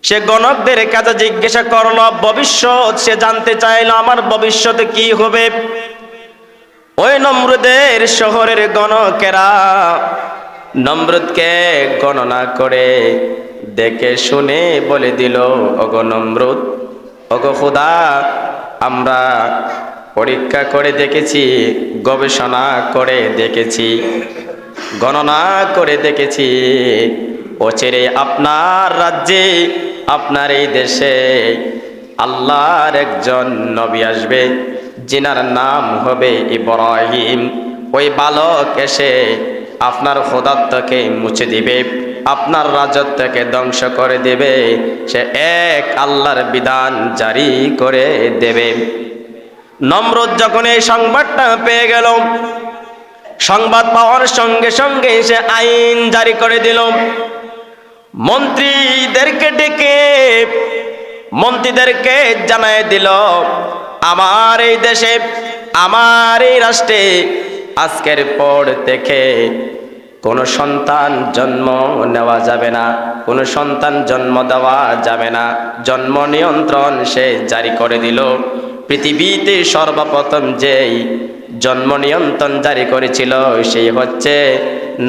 সে গণকদের কাছে জিজ্ঞাসা করলো ভবিষ্যৎ, সে জানতে চাইলো আমার ভবিষ্যতে কি হবে। ওই নমরুদের শহরের গণকেরা নমরুদকে গণনা করে দেখে শুনে বলে দিল, ওগো নমরুদ, ওগো খোদা, আমরা পরীক্ষা করে দেখেছি, গবেষণা করে দেখেছি, গণনা করে দেখেছি, অচিরে আপনার রাজ্যে, আপনার এই দেশে আল্লাহর একজন নবী আসবে, যিনার নাম হবে ইব্রাহিম। ওই বালক এসে আপনার খোদাত্বকে মুছে দিবে, আপনার রাজত্বকে ধ্বংস করে দেবে, সে এক আল্লাহর বিধান জারি করে দেবে। নমরুদ যখন এই সংবাদটা পেয়ে গেল, সংবাদ পাওয়ার সঙ্গে সঙ্গে সে আইন জারি করে দিল। মন্ত্রীদেরকে ডেকে মন্ত্রীদেরকে জানায় দিল, আমার এই দেশে, আমার এই রাষ্ট্রে আজকের পর থেকে কোনো সন্তান জন্ম নেওয়া যাবে না, কোনো সন্তান জন্ম দেওয়া যাবে না। জন্ম নিয়ন্ত্রণ সে জারি করে দিল। পৃথিবীতে সর্বপ্রথম যেই জন্ম নিয়ন্ত্রণ জারি করেছিল সেই হচ্ছে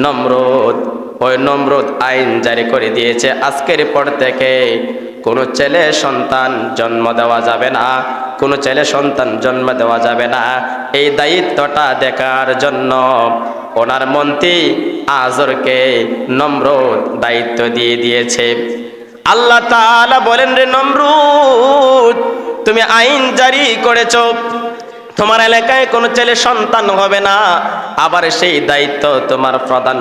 নমরুদ। ওই নমরুদ আইন জারি করে দিয়েছে, আজকের পর থেকে কোনো ছেলে সন্তান জন্ম দেওয়া যাবে না, কোনো ছেলে সন্তান জন্ম দেওয়া যাবে না। এই দায়িত্বটা দেখার জন্য ওনার মন্ত্রী আজরকে নমরুদ দায়িত্ব দিয়ে দিয়েছে। আল্লাহ তাআলা বলেন, রে নমরুদ, তুমি আইন জারি করেছো, তোমার এলাকায় কোনো ছেলে সন্তান হবে না। আবার সেই দায়িত্ব তোমার প্রধান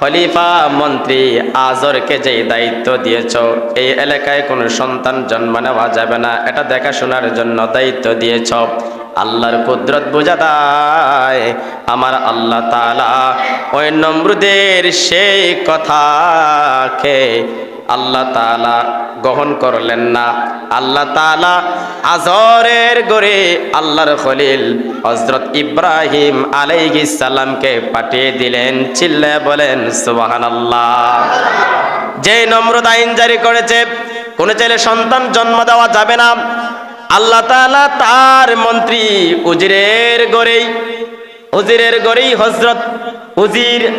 খলিফা মন্ত্রী আজরকে যেই দায়িত্ব দিয়েছ, এই এলাকায় কোনো সন্তান জন্ম নেওয়া যাবে না, এটা দেখাশোনার জন্য দায়িত্ব দিয়েছ। আল্লাহর কুদরত বোঝা দেয়, আমার আল্লাহ তাআলা ওই নমরুদের সেই কথাকে আল্লাহ তাআলা গ্রহণ করলেন না। আল্লাহ তাআলা আজরের গড়ে আল্লাহর খলিল হযরত ইব্রাহিম আলাইহিস সালামকে পাঠিয়ে দিলেন। চিল্লায়ে বলেন সুবহানাল্লাহ। যে নমরুদ আইন জারি করেছে কোনো ছেলে সন্তান জন্ম দেওয়া যাবে না, আল্লাহ তাআলা তার মন্ত্রী উজিরের গড়েই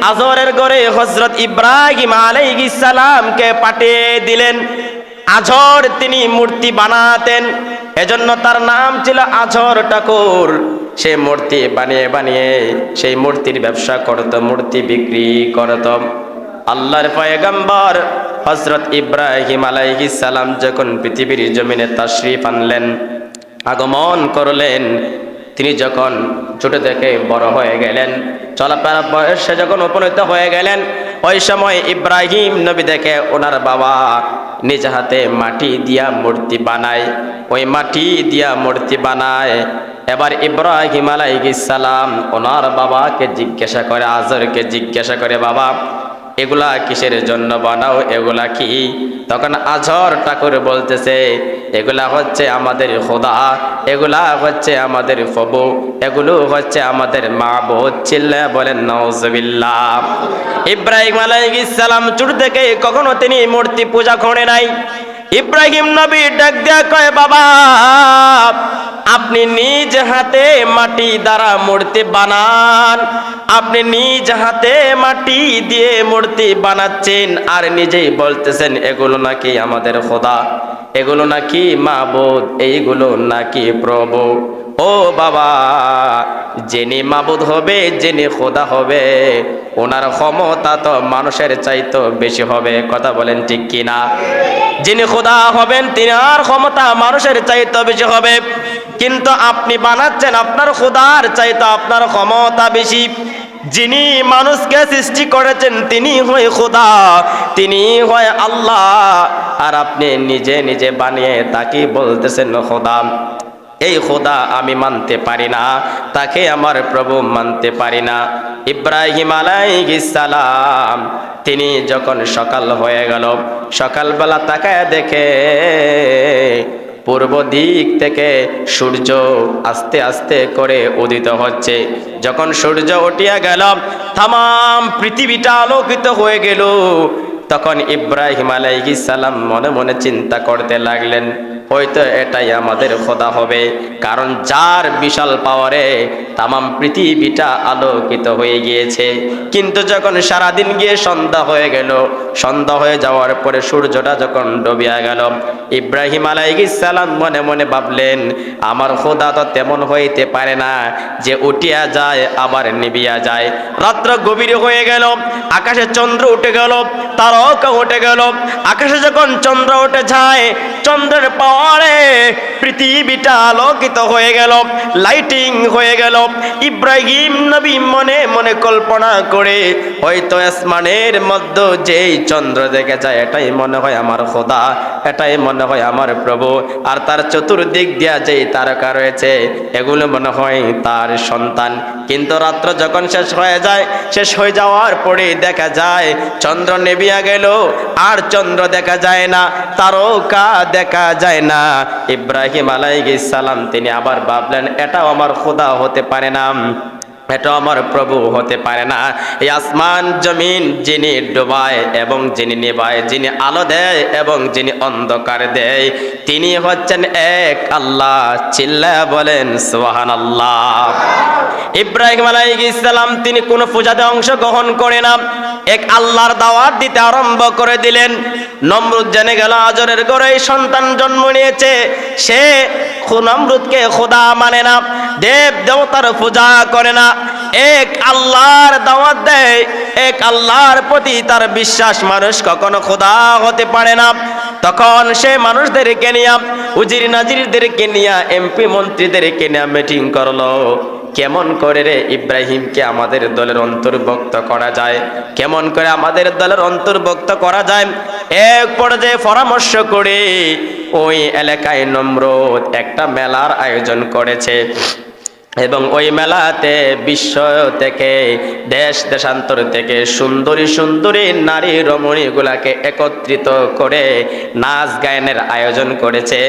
আজরের গড়ে হযরত ইব্রাহিম আলাইহিস সালামকে পাঠিয়ে দিলেন। আজর তিনি মূর্তি বানাতেন, এজন্য তার নাম ছিল আজর ঠাকুর। সে মূর্তি বানিয়ে বানিয়ে সেই মূর্তির ব্যবসা করত, মূর্তি বিক্রি করত। আল্লাহর পয়গম্বর হযরত ইব্রাহিম আলাইহিস সালাম যখন পৃথিবীর জমিনে তাশরীফ আনলেন, আগমন করলেন, তিনি যখন ছোট থেকে বড় হয়ে গেলেন, চলাফেরা বয়সে যখন উপনীত হয়ে গেলেন, ওই সময় ইব্রাহিম নবী দেখে ওনার বাবা নিজ হাতে মাটি দিয়া মূর্তি বানায়, ওই মাটি দিয়া মূর্তি বানায়। এবার ইব্রাহিম আলাইহিস সালাম ওনার বাবাকে জিজ্ঞাসা করে, আজরকে জিজ্ঞাসা করে, বাবা এগুলা কিসের জন্য বানাও, এগুলা কি? তখন আজর ঠাকুর বলতেছে, এগুলা হচ্ছে আমাদের খোদা, এগুলা হচ্ছে আমাদের প্রভু, এগুলো হচ্ছে আমাদের মাবুদ। চিল্লায়ে বলেন নাউজুবিল্লাহ। ইব্রাহিম আলাইহিস সালাম ছোট থেকে কখনো তিনি মূর্তি পূজা করে নাই। ইব্রাহিম নবী ডাক দিয়া কয়, বাবা আপনি নিজ হাতে মাটি দ্বারা মূর্তি বানান, আপনি নিজ হাতে মাটি দিয়ে মূর্তি বানাচ্ছেন আর নিজেই বলতেছেন এগুলো নাকি আমাদের খোদা, এগুলো নাকি মাবুদ, এইগুলো নাকি প্রভু। ও বাবা, যিনি মাবুদ হবে, যিনি খোদা হবে, ওনার ক্ষমতা তো মানুষের চাইতে বেশি হবে। কথা বলেন ঠিক কিনা? যিনি খোদা হবেন তিনার ক্ষমতা মানুষের চাইতে বেশি হবে, কিন্তু আপনি বানাচ্ছেন আপনার খোদার চাইতে আপনার ক্ষমতা বেশি। যিনি মানুষকে সৃষ্টি করেছেন তিনি হয় খোদা, তিনি হয় আল্লাহ, আর আপনি নিজে নিজে বানিয়ে তাকে বলতেছেন খোদা। এই খোদা আমি মানতে পারি না, তাকে আমার প্রভু মানতে পারি না। ইব্রাহিম আলাইহিস সালাম তিনি যখন সকাল হয়ে গেল, সকালবেলা তাকায় দেখে পূর্ব দিক থেকে সূর্য আস্তে আস্তে করে উদিত হচ্ছে। যখন সূর্য উঠিয়া গেল, তামাম পৃথিবীটা আলোকিত হয়ে গেল। তখন ইব্রাহিম আলাইহিস সালাম মনে মনে চিন্তা করতে লাগলেন, হয়তো এটাই আমাদের খোদা হবে, কারণ যার বিশাল পাওয়ারে তামাম পৃথিবীটা আলোকিত হয়ে গিয়েছে। কিন্তু যখন সারাদিন গিয়ে সন্ধ্যা হয়ে গেল, সন্ধ্যা হয়ে যাওয়ার পরে সূর্যটা যখন ডুবিয়া গেল, ইব্রাহিম আলাইহিস সালাম মনে মনে ভাবলেন, আমার খোদা তো তেমন হইতে পারে না যে উঠিয়া যায় আবার নিবিয়া যায়। রাত্র গভীর হয়ে গেল, আকাশে চন্দ্র উঠে গেল, তারকা উঠে গেল। আকাশে যখন চন্দ্র উঠে যায়, চন্দ্রের পাওয়ারে পৃথিবীটা আলোকিত হয়ে গেল, লাইটিং হয়ে গেল। ইব্রাহিম নবী মনে মনে কল্পনা করে, হয়তো আসমানের মধ্যে যেই চন্দ্র দেখে যায় এটাই মনে হয় আমার খোদা, এটাই মনে হয় আমার প্রভু। আর তার চতুর্দিক দিয়া যেই তারকা রয়েছে এগুলো মনে হয় তার সন্তান। কিন্তু রাত্র যখন শেষ হয়ে যায়, শেষ হয়ে যাওয়ার পরে দেখা যায় চন্দ্র নেবিয়া গেল, আর চন্দ্র দেখা যায় না, তারকা দেখা যায় না। ইব্রাহিম আলাইহিস সালাম তিনি আবার ভাবলেন, এটাও আমার খোদা হতে পারে না, এটা আমার প্রভু হতে পারে না। এই আসমান জমিন যিনি ডুবায় এবং যিনি নিবায়, যিনি আলো দেয় এবং যিনি অন্ধকার দেয়, তিনি হচ্ছেন এক আল্লাহ। চিল্লায়া বলেন সুবহানাল্লাহ। ইব্রাহিম আলাইহিস সালাম তিনি কোনো পূজাতে অংশগ্রহণ করে না, এক আল্লাহর দাওয়াত দিতে আরম্ভ করে দিলেন। নমরুদ জেনে গেল আজরের ঘরে সন্তান জন্ম নিয়েছে, সে নমরুদকে খোদা মানে না, দেব দেবতার পূজা করে না, এক আল্লাহর দাওয়াত দেয়, এক আল্লাহর প্রতি তার বিশ্বাস। মানুষ কখনো খোদা হতে পারে না। তখন সে মানুষদেরকে নিয়ে, উজির নাজিরদেরকে নিয়ে, এমপি মন্ত্রীদেরকে নিয়ে মিটিং করলো, কেমন করে রে ইব্রাহিমকে আমাদের দলের অন্তর্ভুক্ত করা যায়, কেমন করে আমাদের দলের অন্তর্ভুক্ত করা যায়। এক পর্যায়ে পরামর্শ করে ওই এলাকায় নমরুদ একটা মেলার আয়োজন করেছে, এবং ওই মেলাতে বিশ্ব থেকে, দেশ দেশান্তর থেকে সুন্দরী সুন্দরী নারী রমণীগুলাকে একত্রিত করে নাচ গানের আয়োজন করেছে।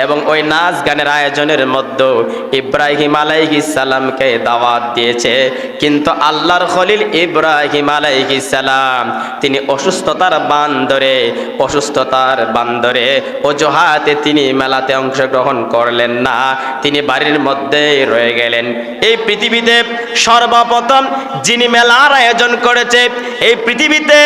এবং ওই নাচ গানের আয়োজনের মধ্যে ইব্রাহিম আলাইহিস সালামকে দাওয়াত দিয়েছে। কিন্তু আল্লাহর খলিল ইব্রাহিম আলাইহিস সালাম তিনি অসুস্থতার বান্দরে অজুহাতে তিনি মেলাতে অংশগ্রহণ করলেন না, তিনি বাড়ির মধ্যে রয়ে গেলেন। এই পৃথিবীতে সর্বপ্রথম যিনি মেলার আয়োজন করেছে, এই পৃথিবীতে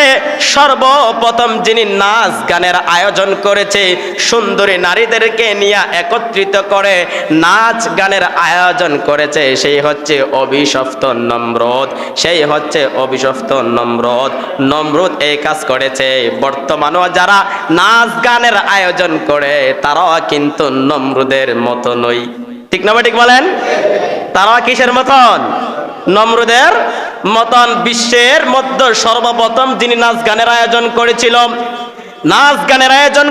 সর্বপ্রথম যিনি নাচ গানের আয়োজন করেছে, সুন্দরী নারীদেরকে নিয়ে একত্রিত করে নাচ গানের আয়োজন করেছে, সেই হচ্ছে অভিশপ্ত নমরুদ, সেই হচ্ছে অভিশপ্ত নমরুদ। নমরুদ এই কাজ করেছে। বর্তমানেও যারা নাচ গানের আয়োজন করে তারাও কিন্তু নমরুদের মতো নয়, ঠিক না? ঠিক বলেন। তারা কিসের মতন? নমরুদের মতন। বিশ্বের মধ্যে সর্বপ্রথম যিনি নাচ গানের আয়োজন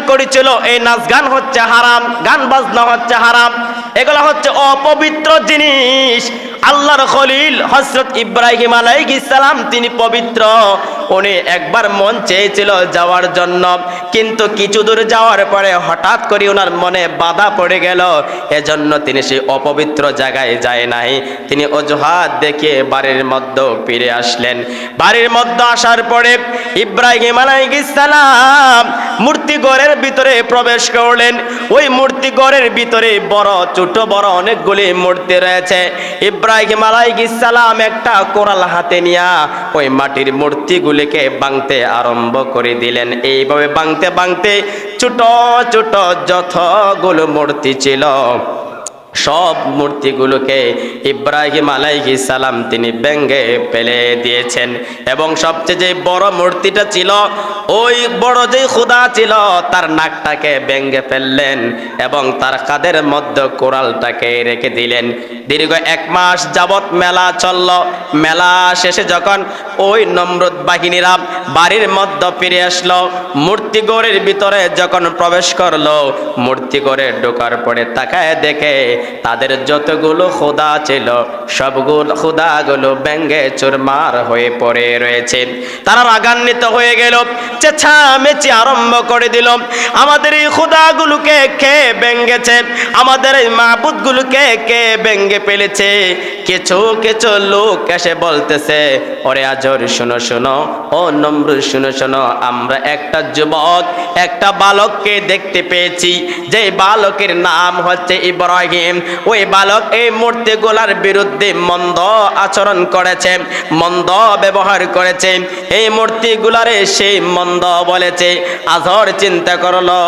করেছিল, এই নাচ গান হচ্ছে হারাম, গান বাজনা হচ্ছে হারাম, এগুলো হচ্ছে অপবিত্র জিনিস। আল্লাহর খলিল হযরত ইব্রাহিম আলাইহিস সালাম তিনি পবিত্র, উনি একবার মন চেয়েছিল যাওয়ার জন্য, কিন্তু কিছু দূর যাওয়ার পরে হঠাৎ করে ওনার মনে বাধা পড়ে গেল, এজন্য তিনি সেই অপবিত্র জায়গায় যায় নাই। তিনি অজুহাত দেখিয়ে বাড়ির মধ্যে ফিরে আসলেন। বাড়ির মধ্যে আসার পরে ইব্রাহিম আলাইহিস সালাম মূর্তি ঘরের ভিতরে প্রবেশ করলেন। ওই মূর্তি ঘরের ভিতরে বড় ছোট বড় অনেকগুলি মূর্তি রয়েছে। ইব্রাহিম আলাইহিস সালাম একটা কোরাল হাতে নিয়ে ওই মাটির মূর্তিগুলিকে ভাঙতে আরম্ভ করে দিলেন। এইভাবে ভাঙতে ভাঙতে ছোট ছোট যতগুলো মূর্তি ছিল সব মূর্তিগুলোকে ইব্রাহিম আলাইহিস সালাম তিনি ভেঙে ফেলে দিয়েছেন। এবং সবচেয়ে যে বড় মূর্তিটা ছিল, ওই বড় যে খোদা ছিল তার নাকটাকে ভেঙে ফেললেন এবং তার কাঁধের মধ্যে কোরালটাকে রেখে দিলেন। দীর্ঘ 1 মাস যাবত মেলা চলল। মেলা শেষে যখন ওই নমরুদ বাহিনীরা বাড়ির মধ্যে ফিরে আসলো, মূর্তি ঘরের ভিতরে যখন প্রবেশ করলো, মূর্তি ঘরে ঢোকার পরে তাকায় দেখে তাদের যতগুলো খোদা ছিল সবগুলো খোদাগুলো ভেঙে চুরমার হয়ে পড়ে রয়েছে। তারা রাগান্বিত হয়ে গেল, চেঁচামেচি আরম্ভ করে দিল, আমাদের এই খোদাগুলোকে কে ভেঙেছে, আমাদের এই মাবুদগুলোকে কে ভেঙে ফেলেছে, কিছু কিছু লোক এসে বলতেছে, ওরে আজর শোনো শোনো, ও নমরুদ শোনো শোনো, আমরা একটা যুবক, একটা বালককে দেখতে পেয়েছি, যে বালকের নাম হচ্ছে ইব্রাহিম। ওই বালক এই মূর্তিগুলার বিরুদ্ধে মন্দ আচরণ করেছে, মন্দ ব্যবহার করেছে, এই মূর্তিগুলারে সেই মন্দ বলেছে। আজর চিন্তা করলো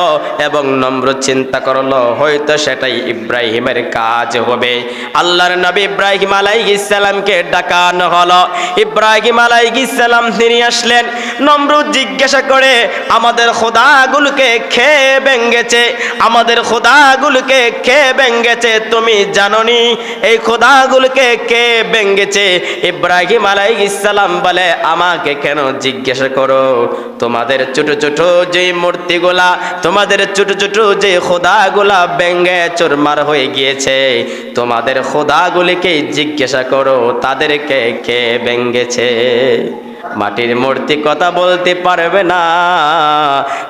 এবং নমরুদ চিন্তা করলো, হয়তো সেটাই ইব্রাহিমের কাজ হবে। আল্লাহর নবী ইব্রাহিম আলাইহিস সালামকে ডাকানো হলো। ইব্রাহিম আলাইহিস সালাম তিনি আসলেন। নমরুদ জিজ্ঞাসা করে, আমাদের খোদাগুলোকে খেয়ে ভেঙেছে, আমাদের খোদাগুলোকে খেয়ে ভেঙেছে, তুমি জানোনি এই খোদাগুলোকে কে ভেঙেছে? ইব্রাহিম আলাইহিস সালাম বলে, আমাকে কেন জিজ্ঞাসা করো? তোমাদের ছোট ছোট যে মূর্তিগুলা, তোমাদের ছোট ছোট যে খোদাগুলা ভেঙে চুরমার হয়ে গিয়েছে, তোমাদের খোদাগুলিকে জিজ্ঞাসা করো তাদেরকে কে ভেঙেছে। মাটির মূর্তি কথা বলতে পারবে না।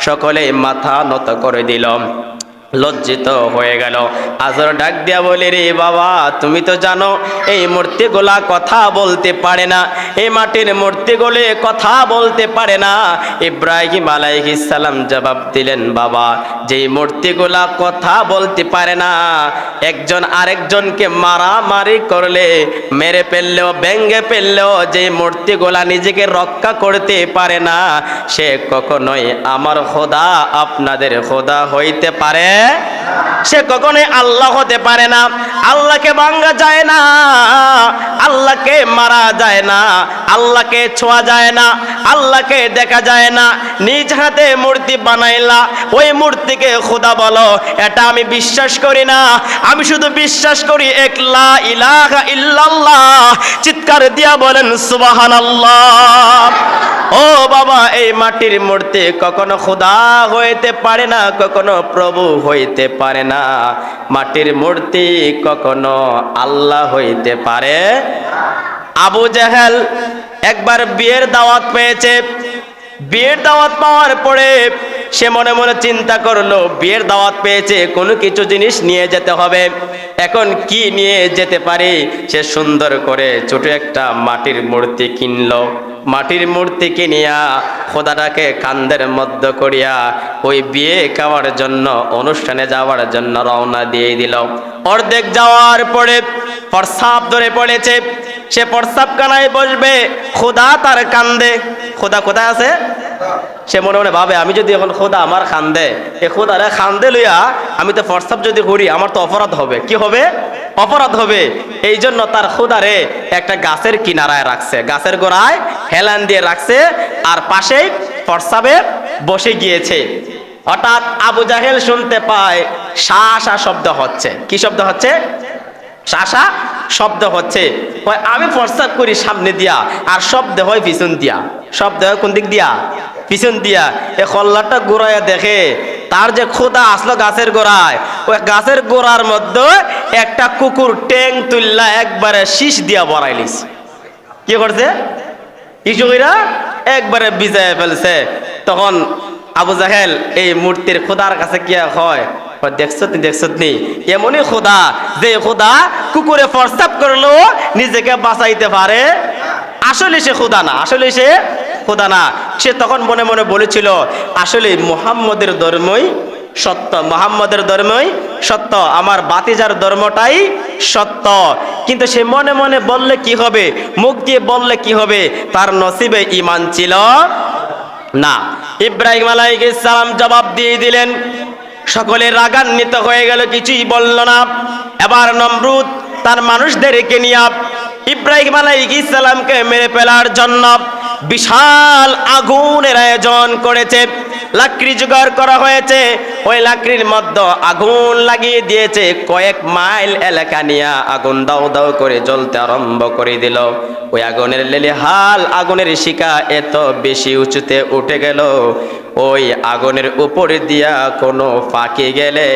সকলে মাথা নত করে দিল, লজ্জিত হয়ে গেল। আজর ডাক দিয়া বলে, রে বাবা, তুমি তো জানো এই মূর্তিগুলা কথা বলতে পারে না, এই মাটির মূর্তিগুলি কথা বলতে পারে না। ইব্রাহিম আলাইহিস সালাম জবাব দিলেন, বাবা, যেই মূর্তিগুলা কথা বলতে পারে না, একজন আরেকজনকে মারামারি করলে, মেরে ফেললেও, ভেঙ্গে ফেললেও যে মূর্তিগুলা নিজেকে রক্ষা করতে পারে না, সে কখনোই আমার খোদা, আপনাদের খোদা হইতে পারে, সে কখনোই আল্লাহ হতে পারে না। আল্লাহকে ভাঙা যায় না, আল্লাহকে মারা যায় না, আল্লাহকে ছোঁয়া যায় না, আল্লাহকে দেখা যায় না। নিজ হাতে মূর্তি বানাইলা, ওই মূর্তিকে খোদা বলো, এটা আমি বিশ্বাস করি না। আমি শুধু বিশ্বাস করি এক লা ইলাহা ইল্লাল্লাহ। চিৎকার দিয়া বলেন সুবহানাল্লাহ। ও বাবা, এই মাটির মূর্তি কখনো খোদা হইতে পারে না, কখনো প্রভু হইতে পারে না। মাটির মূর্তি কখনো আল্লাহ হইতে পারে। আবু জেহেল একবার বিয়ের দাওয়াত পেয়েছে। বিয়ের দাওয়াত পাওয়ার পরে সে মনে মনে চিন্তা করলো, বিয়ের দাওয়াত পেয়েছে, কোনো কিছু জিনিস নিয়ে যেতে হবে। এখন কি নিয়ে যেতে পারি? সে সুন্দর করে ছোট একটা মাটির মূর্তি কিনলো। মাটির মূর্তি কিনিয়া খোদাটাকে কান্দের মধ্য করিয়া ওই বিয়ে খাওয়ার জন্য, অনুষ্ঠানে যাওয়ার জন্য রওনা দিয়ে দিল। অর্ধেক যাওয়ার পরে প্রস্রাব ধরে পড়েছে। সে প্রস্রাবখানায় বসবে, খোদা তার কান্দে। খোদা কোথায় আছে? সে মনে মনে ভাবে, আমি যদি এখন খোদা আমার খান্দে, এ খোদারে খান্দে লইয়া আমি তো প্রস্রাব যদি করি, আমার তো অপরাধ হবে। কি হবে? অপরাধ হবে। এই জন্য তার খোদারে একটা গাছের কিনারায় রাখছে, গাছের গোড়ায় হেলান দিয়ে রাখছে, আর পাশেই প্রস্রাবে বসে গিয়েছে। হঠাৎ আবু জাহেল শুনতে পায় শা শব্দ হচ্ছে। কি শব্দ হচ্ছে? শাসা শব্দ হচ্ছে। আমি প্রস্তাব করি সামনে দিয়া, আর শব্দ হয় পিছন দিয়া। শব্দ হয় কোন দিক দিয়া? পিছন দিয়া। এ কল্লাটা গোড়ায় দেখে তার যে খোদা আসলো গাছের গোড়ায়, ওই গাছের গোড়ার মধ্যে একটা কুকুর ট্যাং তুললা একবারে শীষ দিয়া বড়াইলিস। কি করছে? ইসুরা একবারে বিজয় ফেলছে। তখন আবু জাহেল এই মূর্তির খোদার কাছে কি হয়, দেখছো নি, এমনই খোদা যে খোদা কুকুরে প্রস্তাব করলো নিজেকে বাঁচাইতে পারে। আসলে সে খোদা না, আসলে সে খোদা না। সে তখন মনে মনে বলেছিল, আসলে মুহাম্মদের ধর্মই সত্য, মুহাম্মদের ধর্মই সত্য, আমার বাতিজার ধর্মটাই সত্য। কিন্তু সে মনে মনে বললে কি হবে, মুখ দিয়ে বললে কি হবে, তার নসিবে ঈমান ছিল না। ইব্রাহিম আলাইহিস সালাম জবাব দিয়ে দিলেন। সকলে রাগান্বিত হয়ে গেল, কিছুই বলল না। এবার নমরুদ তার মানুষদেরকে নিয়ে ইব্রাহিম আলাইহিস সালামকে মেরে ফেলার জন্য বিশাল আগুনের আয়োজন করেছে। লাকড়ি জোগাড় করা হয়েছে, ওই লাকড়ির মধ্যে আগুন লাগিয়ে দিয়েছে। কয়েক মাইল এলাকা নিয়ে আগুন দাও দাও করে জ্বলতে আরম্ভ করে দিল। ওই আগুনের লেলিহাল, আগুনের শিখা এত বেশি উঁচুতে উঠে গেল, ওই আগুনের উপরে দিয়া কোনো ফাঁকি গেলে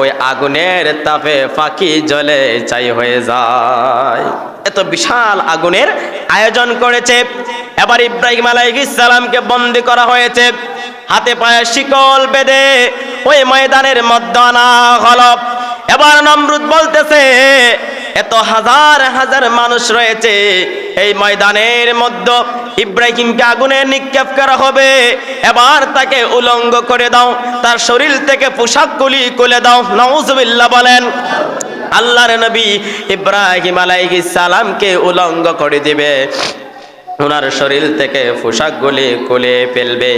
ওই আগুনের তাপে ফাঁকি জ্বলে ছাই হয়ে যায়। এত বিশাল আগুনের আয়োজন করেছে। এবার ইব্রাহিম আলাইহিস সালামকে বন্দী করা হয়েছে, হাতে পায়ে শিকল বেঁধে ওই ময়দানের মধ্যে আনা হলো। এবার নমরুদ বলতেছে, এত হাজার হাজার মানুষ রয়েছে, এই ময়দানের মধ্যে ইব্রাহিমকে আগুনে নিক্ষেপ করা হবে। এবার তাকে উলঙ্গ করে দাও, তার শরীর থেকে পোশাকগুলি খুলে দাও। নাউজুবিল্লাহ বলেন। আল্লাহর নবী ইব্রাহিম আলাইহিস সালামকে উলঙ্গ করে দিবে, ওনার শরীর থেকে পোশাকগুলি খুলে ফেলবে।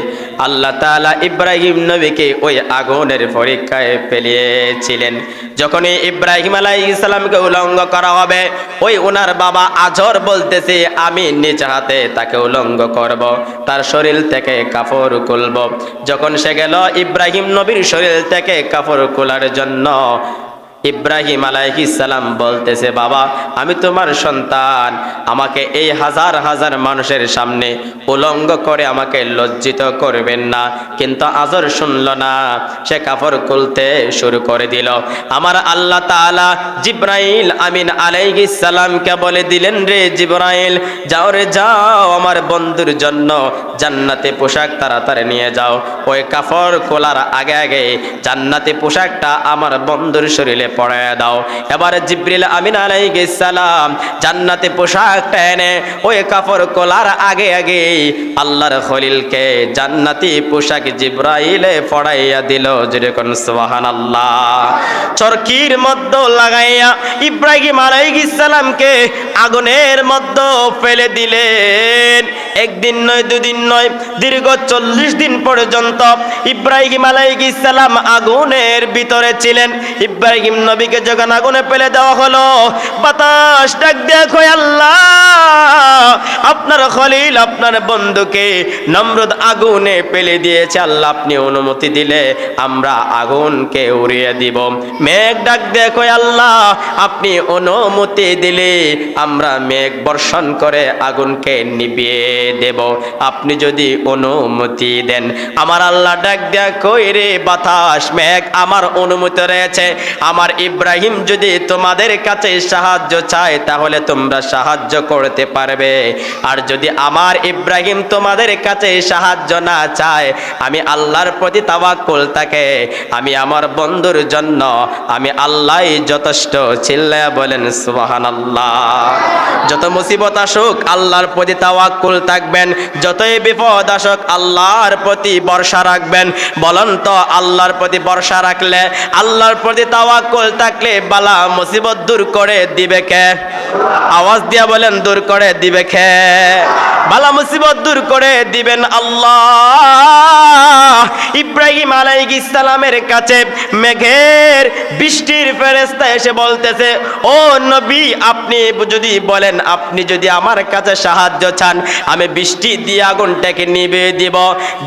আল্লাহ তাআলা ইব্রাহিম নবীকে ওই আগুনের পরীক্ষায় ফেলিয়েছিলেন। যখনই ইব্রাহিম আলাইহিস সালামকে উলঙ্গ করা হবে, ওই ওনার বাবা আজর বলতেছে, আমি নিজ হাতে তাকে উলঙ্গ করব, তার শরীর থেকে কাপড় খুলব। যখন সে গেল ইব্রাহিম নবীর শরীর থেকে কাপড় খোলার জন্য, ইব্রাহিম আলাইহিস সালাম বলতেছে, বাবা আমি তোমার সন্তান, আমাকে এই হাজার হাজার মানুষের সামনে উলঙ্গ করে আমাকে লজ্জিত করবেন না। কিন্তু আজর শুনল না, সে কাপড় খুলতে শুরু করে দিল। আমার আল্লাহ তাআলা জিব্রাইল আমিন আলাইহিস সালামকে বলে দিলেন, রে জিব্রাইল, যাও রে যাও, আমার বন্ধুর জন্য জান্নাতে পোশাক তাড়াতাড়ি নিয়ে যাও। ওই কাপড় খোলার আগে আগে জান্নাতে পোশাকটা আমার বন্ধুর শরীরে পরায় দাও। এবারে জিবরিল আমিন আলাইহিস সালাম জান্নাতে পোশাকটা এনে ওই কাপড় খোলার আগে আগে আল্লাহর খলিলকে জান্নাতি পোশাক জিবরাইলে পরাইয়া দিল। যেরকম সুবহানাল্লাহ। চরকির মধ্যে লাগাইয়া ইব্রাহিম আলাইহিস সালামকে আগুনের মধ্যে ফেলে দিলেন। একদিন নয়, দুদিন নয়, দীর্ঘ 40 দিন পর্যন্ত ইব্রাহিম আলাইহিস সালাম আগুনের ভিতরে ছিলেন। ইব্রাহিম নবীকে যখন আগুনে ফেলে দেওয়া হলো, বাতাস ডাক দেখো, আল্লাহ আপনার খলিল আপনার বন্ধুকে নমরুদ আগুনে ফেলে দিয়েছে, আল্লাহ আপনি অনুমতি দিলে আমরা আগুনকে উড়িয়ে দিব। মেঘ ডাক দেখো, আল্লাহ আপনি অনুমতি দিলে আমরা মেঘ বর্ষণ করে আগুনকে নিভিয়ে দেব, আপনি যদি অনুমতি দেন। আমার আল্লাহ ডাক দেখো, রে বাতাস মেঘ আমার অনুমতি রয়েছে, আমার ইব্রাহিম যদি তোমাদের কাছে সাহায্য চায় তাহলে তোমরা সাহায্য করতে পারবে, আর যদি আমার ইব্রাহিম তোমাদের কাছে সাহায্য না চায়, আমি আল্লাহর প্রতি তাওয়াক্কুল থাকে, আমি আমার বন্ধুর জন্য আমি আল্লাহই যথেষ্ট। চিল্লায়া বলেন সুবহানাল্লাহ। যত মুসিবত আসুক আল্লাহর প্রতি তাওয়াক্কুল থাকবেন, যতই বিপদ আসুক আল্লাহর প্রতি ভরসা রাখবেন। বলেন তো, আল্লাহর প্রতি ভরসা রাখলে, আল্লাহর প্রতি তাওয়াক্কুল থাকলে বালা মুসিবত দূর করে দিবে কে? আওয়াজ দিয়া বলেন, দূর করে দিবে কে? বালা মুসিবত দূর করে দিবেন আল্লাহ। ইব্রাহিম আলাইহিস সালামের কাছে মেঘের বৃষ্টির ফেরেশতা এসে বলতেছে, ও নবী আপনি যদি বলেন, আপনি যদি আমার কাছে সাহায্য চান, আমি বৃষ্টি দিয়ে আগুনটাকে নিভিয়ে দিব।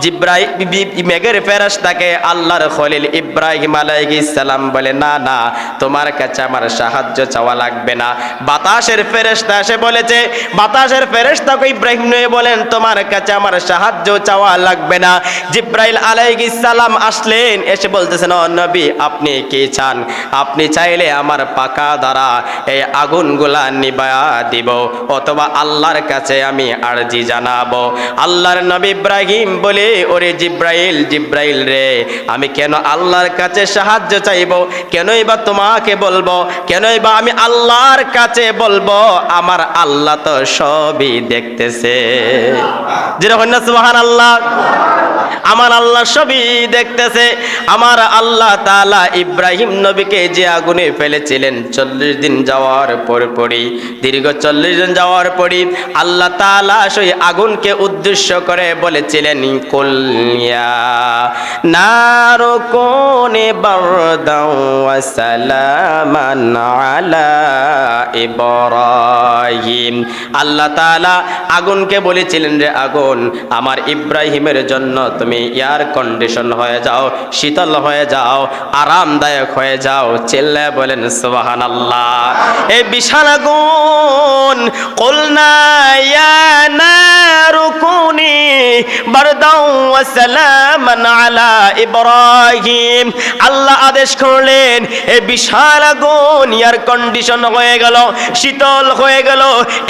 জিব্রাইল মেঘের ফেরেশতাকে আল্লাহর খলিল ইব্রাহিম আলাইহিস সালাম বলে, না না, তোমার কাছে আমার সাহায্য চাওয়া লাগবে না। বাতাসের ফেরেশতা এসে বলেছে, বাতাসের ফেরেশতাকে ইব্রাহিম নবী বলেন, তোমার কাছে আমার সাহায্য চাওয়া লাগবে না। জিব্রাইল আলাইহিস সালাম আসলেন, এসে বলতেছেন, ও নবী আপনি কি চান? আপনি চাইলে আমার পাকা দ্বারা এই আগুনগুলা নিভায়া দিব, অথবা আল্লাহর কাছে আমি আরজি জানাবো। আল্লাহর নবী ইব্রাহিম বলে, ওরে জিব্রাইল, জিব্রাইল রে, আমি কেন আল্লাহর কাছে সাহায্য চাইবো? কেনই বা তোমাকে বলবো? কেনই বা আমি আল্লাহর কাছে বলবো? আমার আল্লাহ তো সবই দেখতেছে। যেরকম না সুবহানাল্লাহ। আমার আল্লাহ সবই দেখতেছে। আমার আল্লাহ তাআলা ইব্রাহিম নবীকে যে আগুনে ফেলেছিলেন 40 দিন যাওয়ার পরই, দীর্ঘ 40 দিন যাওয়ার পরই আল্লাহ তাআলা সেই আগুনকে উদ্দেশ্য করে বলেছিলেন, কুল ইয়া নারু কুনি বারদাও ওয়া সালামান আলা ইব্রাহিম। আল্লাহ তাআলা আগুনকে বলেছিলেন, রে আগুন আমার ইব্রাহিমের জন্য তুমি এয়ার কন্ডিশন হয়ে যাও, শীতল হয়ে যাও, আরামদায়ক হয়ে যাও। চিল্লায়া বলেন সুবহানাল্লাহ। এই বিশাল আগুন, কুলনা ইয়া নারু কুনি বারদাও ওয়া সালামান আলা ইব্রাহিম। আল্লাহ আদেশ করলেন, এই বিশাল আগুন এয়ার কন্ডিশন হয়ে গেল, শীতল হয়ে গেল,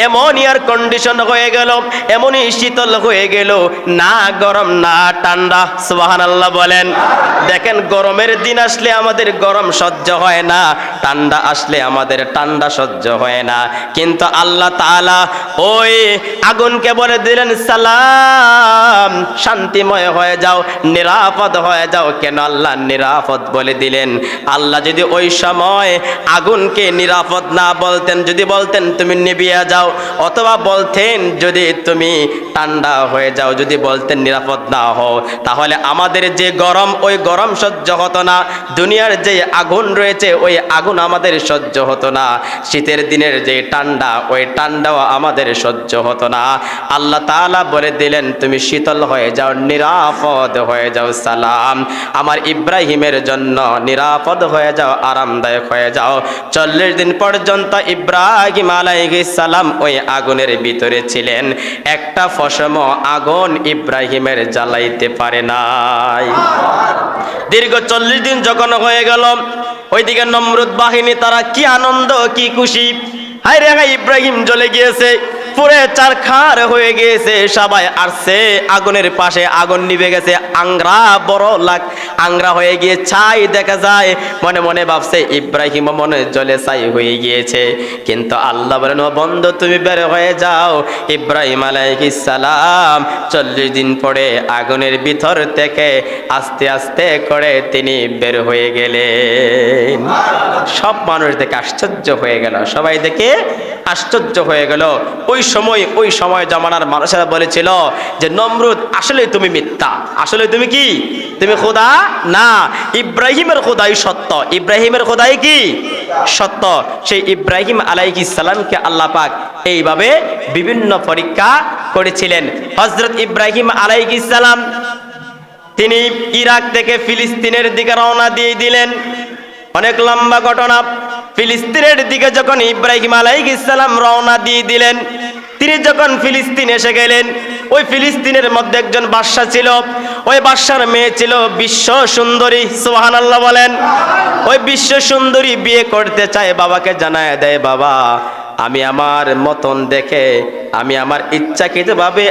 এমন এয়ার কন্ডিশন হয়ে গেল, এমনই শীতল হয়ে গেল, না গরম না ঠান্ডা। সুবহানাল্লাহ বলেন। দেখেন গরমের দিন আসলে আমাদের গরম সহ্য হয় না, ঠান্ডা আসলে আমাদের ঠান্ডা সহ্য হয় না, কিন্তু আল্লাহ তাআলা ওই আগুনকে বলে দিলেন সালাম, শান্তিময় হয়ে যাও, নিরাপদ হয়ে যাও। কেন আল্লাহ নিরাপদ বলে দিলেন? আল্লাহ যদি ওই সময় আগুনকে নিরাপদ না বলতেন, যদি বলতেন তুমি নিভিয়ে যাও, অথবা বলতেন যদি তুমি ঠান্ডা হয়ে যাও, যদি বলতেন নিরাপদ না হও, তাহলে আমাদের যে গরম, ওই গরম সহ্য হতো না। দুনিয়ার যে আগুন রয়েছে, ওই আগুন আমাদের সহ্য হতো না। শীতের দিনের যে ঠান্ডা, ওই ঠান্ডাও আমাদের সহ্য হতো না। আল্লাহ তাআলা বলে দিলেন তুমি শীতল হয়ে যাও, নিরাপদ হয়ে যাও, সালাম আমার ইব্রাহিমের জন্য নিরাপদ হয়ে যাও, আরামদায়ক হয়ে যাও। 40 দিন পর্যন্ত ইব্রাহিম আলাইহিস সালাম ওই আগুনের ভিতরে ছিলেন, একটা ফসম আগুন ইব্রাহিমের জ্বালাইতে পারে নাই। দীর্ঘ 40 দিন যখন হয়ে গেল, ওইদিকে নমরুদ বাহিনী তারা কি আনন্দ, কি খুশি, হায় রে হায় ইব্রাহিম জ্বলে গিয়েছে, পুরে চারখার হয়ে গিয়েছে। সবাই আসছে আগুনের পাশে, আগুন নিভে গেছে, আংরা বড় লাগ আংরা হয়ে গিয়ে ছাই দেখা যায়। মনে মনে ভাবছে ইব্রাহিম মনে জ্বলে ছাই হয়ে গিয়েছে, কিন্তু আল্লাহ বলেন ও বন্ধু তুমি বের হয়ে যাও। ইব্রাহিম আলাইহিস সালাম 40 দিন পরে আগুনের ভিতর থেকে আস্তে আস্তে করে তিনি বের হয়ে গেলেন। সব মানুষ দেখে আশ্চর্য হয়ে গেল, সবাই দেখে আশ্চর্য হয়ে গেল। ওই সময় জামানার মানুষেরা বলেছিল যে নমরুদ আসলে তুমি মিথ্যা, আসলে তুমি কি, তুমি খোদা না, ইব্রাহিমের খোদাই সত্য, ইব্রাহিমের খোদাই কি সত্য। সেই ইব্রাহিম আলাইহিস সালামকে আল্লাহ পাক এইভাবে বিভিন্ন পরীক্ষা করেছিলেন। হযরত ইব্রাহিম আলাইহিস সালাম তিনি ইরাক থেকে ফিলিস্তিনের দিকে রওনা দিয়ে দিলেন। অনেক লম্বা ঘটনা। ফিলিস্তিনের দিকে যখন ইব্রাহিম আলাইহিস সালাম রওনা দিয়ে দিলেন, তিনি যখন ফিলিস্তিন এসে গেলেন, ওই ফিলিস্তিনের মধ্যে একজন বাদশা ছিল, ওই বাদশার মেয়ে ছিল বিশ্ব সুন্দরী। সুবহানাল্লাহ বলেন। ওই বিশ্ব সুন্দরী বিয়ে করতে চায়, বাবাকে জানায় দেয় বাবা আমি আমার মতন দেখে, আমি আমার ইচ্ছাকৃতভাবে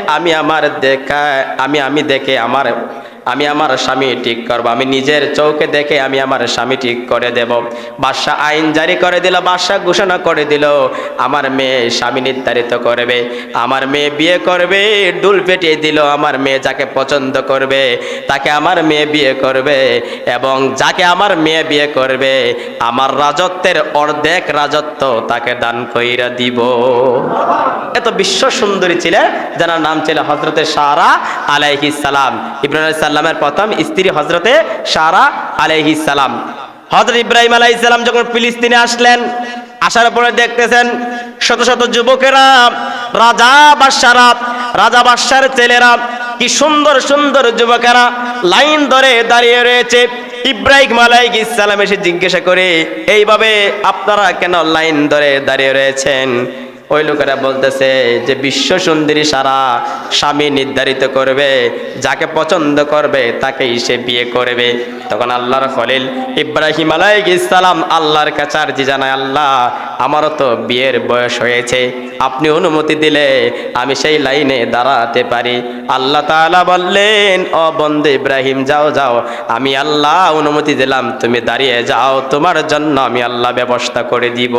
আমি আমার স্বামী ঠিক করবো, আমি নিজের চৌকে দেখে আমি আমার স্বামী ঠিক করে দেব। বাদশা আইন জারি করে দিল, বাদশা ঘোষণা করে দিল আমার মেয়ে স্বামী নির্ধারিত করবে, আমার মেয়ে বিয়ে করবে, ডুল পেটিয়ে দিল আমার মেয়ে যাকে পছন্দ করবে তাকে আমার মেয়ে বিয়ে করবে, এবং যাকে আমার মেয়ে বিয়ে করবে আমার রাজত্বের অর্ধেক রাজত্ব তাকে দান কইরা দিব। এত বিশ্ব সুন্দরী ছিলেন, যার নাম ছিল হযরতে সারা আলাইহিস সালাম। ইব্রাহিম সাল্লামের প্রথম স্ত্রী হযরতে সারা আলাইহিস সালাম। হযরত ইব্রাহিম আলাইহিস সালাম যখন ফিলিস্তিনে আসলেন, আসার পরে দেখতেছেন শত শত যুবকেরা, রাজা বাদশার ছেলেরা, কি সুন্দর সুন্দর যুবকেরা লাইন ধরে দাঁড়িয়ে রয়েছে। ইব্রাহিম আলাইহিস সালাম এসে জিজ্ঞাসা করে এইভাবে আপনারা কেন লাইন ধরে দাঁড়িয়ে রয়েছেন? ওই লোকেরা বলতেছে যে বিশ্ব সুন্দরী সারা স্বামী নির্ধারিত করবে, যাকে পছন্দ করবে তাকেই সে বিয়ে করবে। তখন আল্লাহর খলিল ইব্রাহিম আলাইহিস সালাম আল্লাহর কাছে আরজি জানায়, আল্লাহ আমারও তো বিয়ের বয়স হয়েছে, আপনি অনুমতি দিলে আমি সেই লাইনে দাঁড়াতে পারি। আল্লাহ তাআলা বললেন ও বন্ধু ইব্রাহিম যাও যাও, আমি আল্লাহ অনুমতি দিলাম, তুমি দাঁড়িয়ে যাও, তোমার জন্য আমি আল্লাহ ব্যবস্থা করে দিব।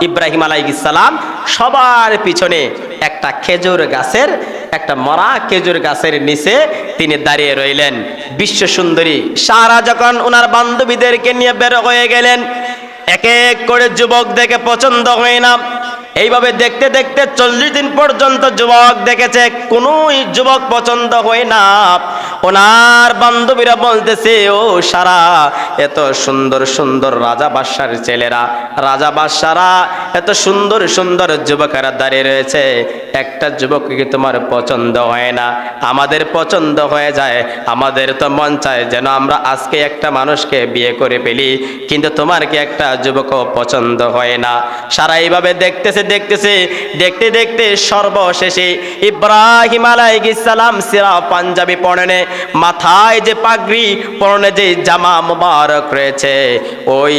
ইব্রাহিম আলাইহিস সালাম সবার পিছনে একটা খেজুর গাছের, একটা মরা খেজুর গাছের নিচে তিনি দাঁড়িয়ে রইলেন। বিশ্ব সুন্দরী সারা যখন ওনার বান্ধবীদেরকে নিয়ে বের হয়ে গেলেন, এক এক করে যুবক দেখে পছন্দ হয় না। এইভাবে দেখতে দেখতে 40 দিন পর্যন্ত যুবক দেখেছে, কোন যুবক পছন্দ হয় না। ওনার বান্ধবীরা বলতেছে ও সারা, এত সুন্দর সুন্দর রাজা বাদশার ছেলেরা, রাজা বাদশারা, এত সুন্দর সুন্দর যুবকেরা দাঁড়িয়ে রয়েছে, একটা যুবককে তোমার পছন্দ হয় না? আমাদের পছন্দ হয়ে যায়, আমাদের তো মন চায় যেন আমরা আজকে একটা মানুষকে বিয়ে করে ফেলি, কিন্তু তোমার কি একটা যুবকও পছন্দ হয় না? সারা এইভাবে দেখতেছে দেখতেছে, দেখতে দেখতে সর্বশেষে ইব্রাহিম আলাইহিস সালাম সিরা পাঞ্জাবি পরনে, মাথায় যে পাগড়ি, পরনে যে জামা মুবারক রয়েছে, ওই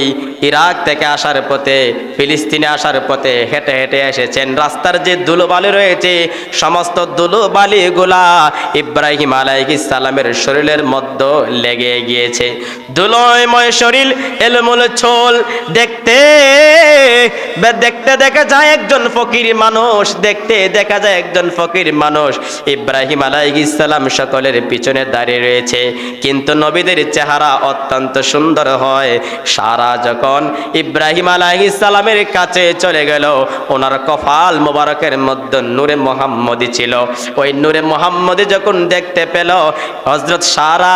ইরাক থেকে আসার পথে, ফিলিস্তিনে আসার পথে হেঁটে হেঁটে এসেছেন। রাস্তার যে ধুলোবালি রয়েছে, সমস্ত ধুলোবালিগুলা ইব্রাহিম আলাইহিস সালামের শরীরের মধ্যে লেগে গিয়েছে। ধুলোময় শরীর, এলোমেলো ছোল, দেখতে দেখতে দেখা যায় একজন ফকির মানুষ, দেখতে দেখা যায় একজন ফকির মানুষ ইব্রাহিম আলাইহিস সালাম সকলের পিছনে দাঁড়িয়ে রয়েছে। কিন্তু নবীদের চেহারা অত্যন্ত সুন্দর হয়। সারা যখন ইব্রাহিম আলাইহিস সালামের কাছে চলে গেল, ওনার কপাল মোবারকের মধ্যে নূরে মুহাম্মদী ছিল। ওই নূরে মুহাম্মদী যখন দেখতে পেল, হযরত সারা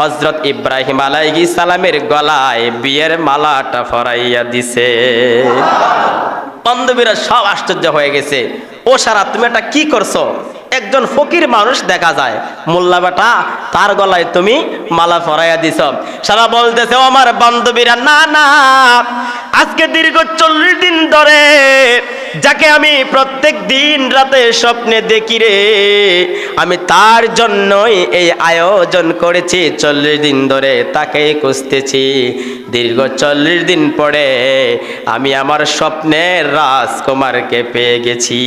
হযরত ইব্রাহিম আলাইহিস সালামের গলায় বিয়ের মালাটা পরাইয়া দিছে। বান্ধবীরা সব আশ্চর্য হয়ে গেছে, ও সারা তুমি এটা কি করছো? একজন ফকির মানুষ দেখা যায়, মোল্লা বেটা, তার গলায় তুমি মালা পরাইয়া দিছ। সারা বলতেছে, ও আমার বান্ধবীরা, না না, আজকে দীর্ঘ 40 দিন ধরে যাকে আমি প্রত্যেক দিন রাতে স্বপ্নে দেখি রে, আমি তার জন্যই এই আয়োজন করেছি। 40 দিন ধরে তাকেই খুঁজতেছি। দীর্ঘ 40 দিন পরে আমি আমার স্বপ্নের রাজকুমারকে পেয়ে গেছি।